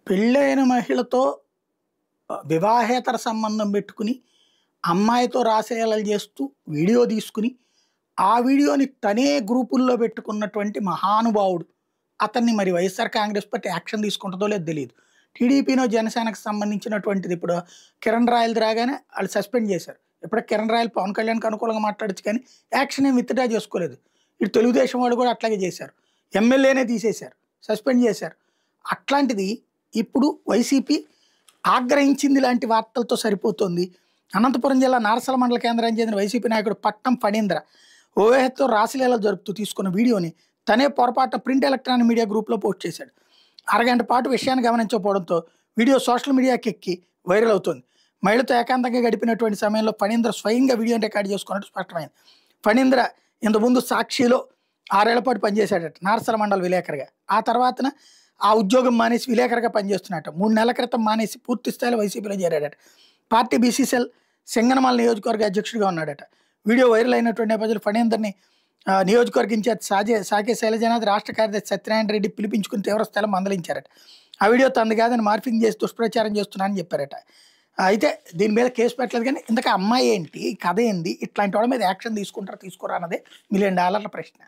పెళ్ళైన మహిళతో వివాహేతర సంబంధం పెట్టుకుని, అమ్మాయితో రాసలీలలు చేస్తూ వీడియో తీసుకుని, ఆ వీడియోని తనే గ్రూపుల్లో పెట్టుకున్నటువంటి మహానుభావుడు. అతన్ని మరి వైఎస్ఆర్ కాంగ్రెస్ పార్టీ యాక్షన్ తీసుకుంటుందో లేదో తెలీదు. టీడీపీనో, జనసేనకు సంబంధించినటువంటిది ఇప్పుడు కిరణ్ రాయలది రాగానే ఆళ్ళు సస్పెండ్ చేశారు. ఇప్పటికి కిరణ్ రాయల్ పవన్ కళ్యాణ్‌కి అనుకూలంగా మాట్లాడొచ్చు కానీ, యాక్షన్ ఏమి విత్‌డ్రా చేసుకోలేదు. ఇటు తెలుగుదేశం వాళ్ళు కూడా అట్లాగే చేశారు. ఎమ్మెల్యేనే తీసేశారు. సస్పెండ్ చేశారు. అట్లాంటిది ఇప్పుడు వైసీపీ ఆగ్రహించింది లాంటి వార్తలతో సరిపోతుంది. అనంతపురం జిల్లా నారసల మండల కేంద్రానికి చెందిన వైసీపీ నాయకుడు పట్నం ఫణీంద్ర ఓవేహతో రాసలీలలు జరుపుతూ తీసుకున్న వీడియోని తనే పొరపాటున ప్రింట్ ఎలక్ట్రానిక్ మీడియా గ్రూప్‌లో పోస్ట్ చేశాడు. అరగంట పాటు విషయాన్ని గమనించకపోవడంతో వీడియో సోషల్ మీడియాకి ఎక్కి వైరల్ అవుతోంది. మహిళతో ఏకాంతంగా గడిపినటువంటి సమయంలో ఫణీంద్ర స్వయంగా వీడియోని రికార్డ్ చేసుకున్నట్టు స్పష్టమైంది. ఫణీంద్ర ఇంతకుముందు సాక్షిలో 6 ఏళ్ల పాటు పనిచేశాడట నారసల మండల విలేకరుగా. ఆ తర్వాతన ఆ ఉద్యోగం మానేసి విలేకరుగా పనిచేస్తున్నట్ట. 3 నెలల క్రితం మానేసి పూర్తి స్థాయిలో వైసీపీలో చేరాడట. పార్టీ బీసీసీఎల్ సింగనమల నియోజకవర్గ అధ్యక్షుడిగా ఉన్నాడట. వీడియో వైరల్ అయినటువంటి నేపథ్యంలో ఫణీందర్ని నియోజకవర్గ ఇన్ఛార్జ్ సాకే శైలజనాథ్, రాష్ట్ర కార్యదర్శి సత్యనారాయణ రెడ్డి పిలిపించుకుని తీవ్రస్థాయిలో మందలించారట. ఆ వీడియో తనది కాదని మార్ఫింగ్ చేసి దుష్ప్రచారం చేస్తున్నానని చెప్పారట. అయితే దీని మీద కేసు పెట్టలేదు కానీ ఇంతక అమ్మాయి ఏంటి, కథ ఏంది, ఇట్లాంటి వాళ్ళ మీద యాక్షన్ తీసుకుంటారా తీసుకోరా అన్నదే $1 మిలియన్ ప్రశ్న.